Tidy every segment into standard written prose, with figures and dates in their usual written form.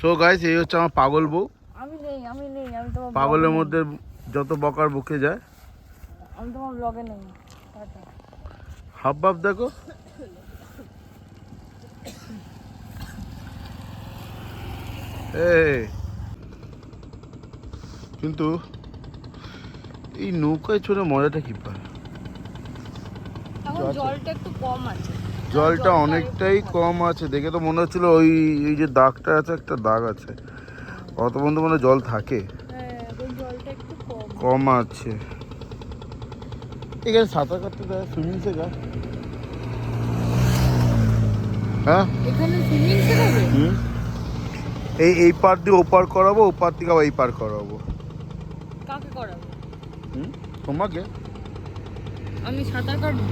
So guys, এই হচ্ছে আমার পাগল বউ। আমি নেই আমি তোমার পাগলের মধ্যে যত বকার বুকে যায়। আমি তোমার ব্লগে নেই। হাব ভাব দেখো। কিন্তু এই নৌকায় চড়ে মজাটা কি পায়? এখন জলটা একটু কম আছে। জলটা অনেকটাই কম আছে, দেখে তো মনে হচ্ছিল ওই এই যে দাগটা আছে, একটা দাগ আছে, অত বন্ধু মানে জল থাকে। হ্যাঁ, এখন জলটা একটু কম আছে। এখানে সাঁতার কাটতে দেয়, সুইমিং শেখা। হ্যাঁ, এখানে সুইমিং শেখাবে? এই পার দিয়ে ওপার করাবো, ওপার থেকে আবার এই পার করাবো। কাকে করাবে? তোমাকে। আমি সাঁতার কাটবো?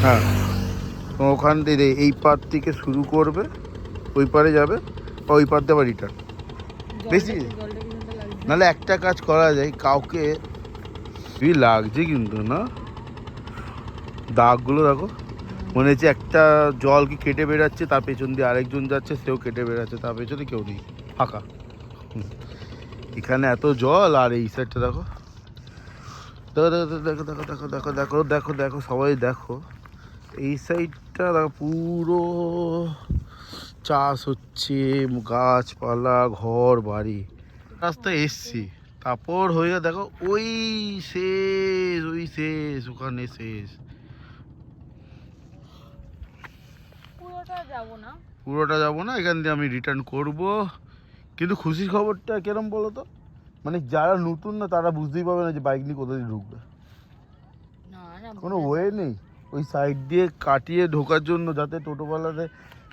হ্যাঁ, তো ওখান থেকে এই পার থেকে শুরু করবে, ওই পারে যাবে, বা ওই পার দিয়ে আবার রিটার্ন। বেশি নাহলে একটা কাজ করা যায়, কাউকে লাগছে কিন্তু না, দাগগুলো দেখো, মনে হচ্ছে একটা জল কি কেটে বেরাচ্ছে, তার পেছন দিয়ে আরেকজন যাচ্ছে, সেও কেটে বেরাচ্ছে, তার পেছনে কেউ নেই, ফাঁকা। এখানে এত জল, আর এই সাইডটা দেখো, দেখো দেখো দেখো দেখো দেখো দেখো দেখো দেখো সবাই দেখো, এই সাইডটা দেখো পুরো চাষ হচ্ছে, গাছপালা, ঘর বাড়ি। রাস্তায় এসছি, তারপর হয়ে দেখো ওই শেষ ওখানে শেষ। পুরোটা যাবো না, এখান দিয়ে আমি রিটার্ন করব। কিন্তু খুশির খবরটা কিরম বলো তো, মানে যারা নতুন না তারা বুঝতেই পারবে না যে বাইক নিয়ে কোথা দিয়ে ঢুকবে। কোনো ওয়ে নেই ওই সাইড দিয়ে কাটিয়ে ঢোকার জন্য, যাতে টোটোওয়ালাদের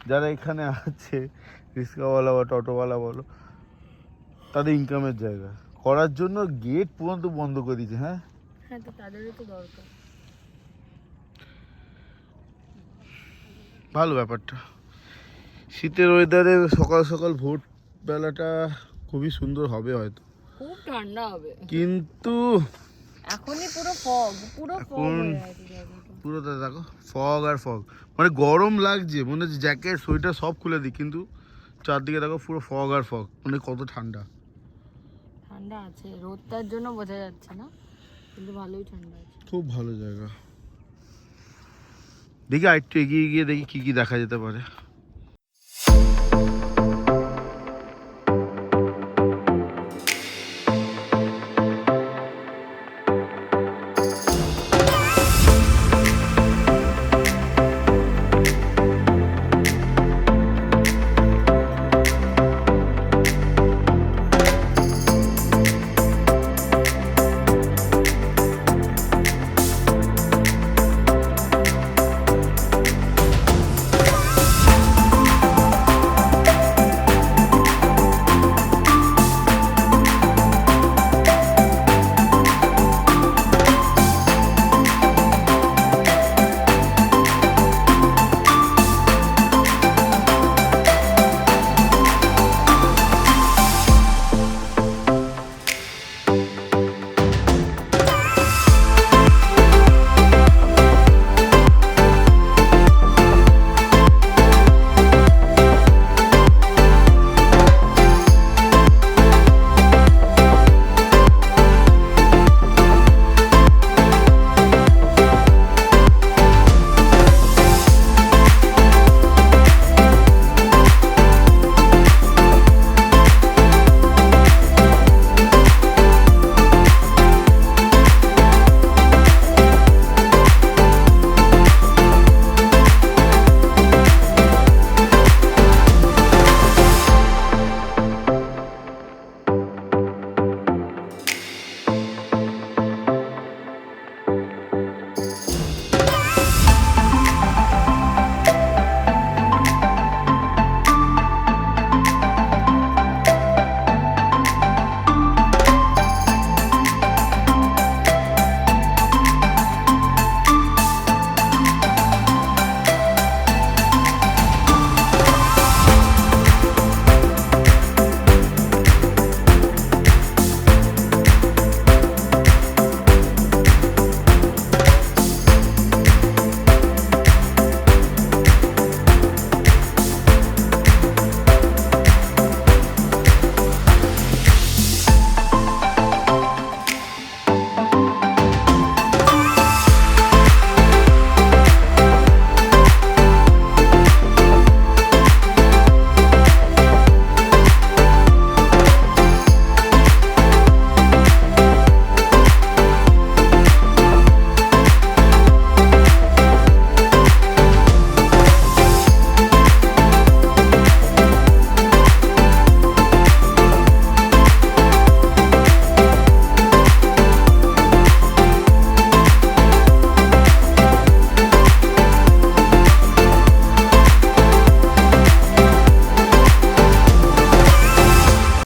যারা এখানে আছে, রিক্সাওয়ালা বা টোটোওয়ালা বলো, তাদের ইনকামের জায়গা করার জন্য গেট পর্যন্ত বন্ধ করে দিয়েছে। হ্যাঁ, তো তাদেরও তো দরকার। ভালো ব্যাপারটা। শীতের ওয়েদারে সকাল সকাল ভোর বেলাটা খুবই সুন্দর হবে, হয়তো খুব ঠান্ডা হবে, কিন্তু এখনই পুরো ফগ, পুরো দেখো ফগ আর ফগ, মানে গরম লাগছে, মনে হচ্ছে জ্যাকেট সোয়েটার সব খুলে দিই, কিন্তু চারদিকে দেখো পুরো ফগ আর ফগ, মানে কত ঠান্ডা। ঠান্ডা আছে, রোদটার জন্য বোঝা যাচ্ছে না, কিন্তু ভালোই ঠান্ডা আছে। খুব ভালো জায়গা। দেখি আর একটু এগিয়ে গিয়ে দেখি কি কি দেখা যেতে পারে।